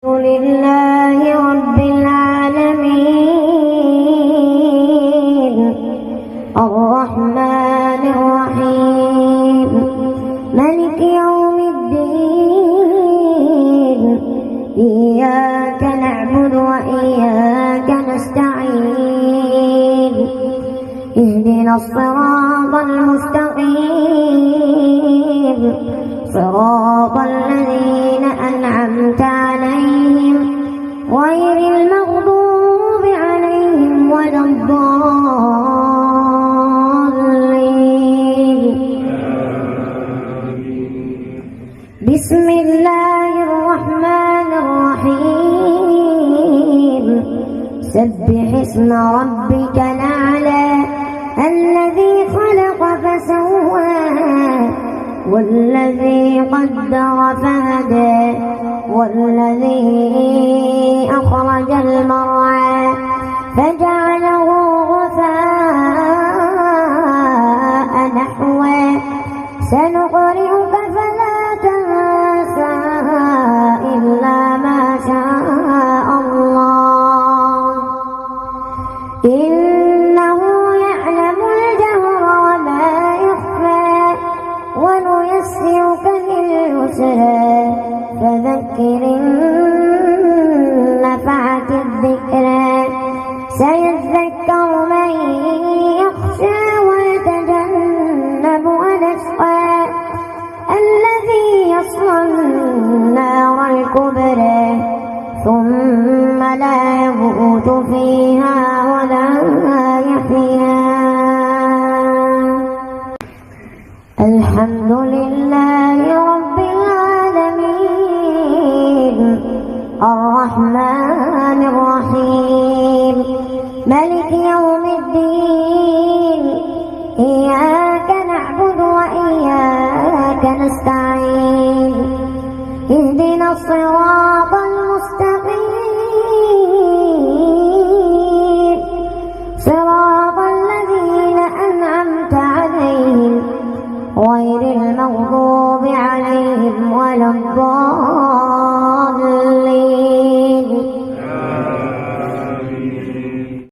لله رب العالمين الرحمن الرحيم مالك يوم الدين إياك نعبد وإياك نستعين اهدنا الصراط المستقيم صراط الذين أنعمت عليهم غير المغضوب عليهم ولا الضالين. بسم الله الرحمن الرحيم سبح اسم ربك الأعلى الذي خلق فسوى والذي قدر فهدى والذي أخرج المرعى فجعله غثاء نحوا سنقرئك فلا تنسى إلا ما شاء الله إنه يعلم الجهر وما يخفى ونيسرك لليسرى فذكر إن نفعت الذكرى سيذكر من يخشى ويتجنبها الأشقى الذي يصلى النار الكبرى ثم لا يموت فيها ولا يحيا. الحمد لله رب العالمين الرحمن الرحيم مالك يوم الدين إياك نعبد وإياك نستعين اهدنا الصراط المستقيم صراط الذين أنعمت عليهم غير المغضوب عليهم ولا الضالين.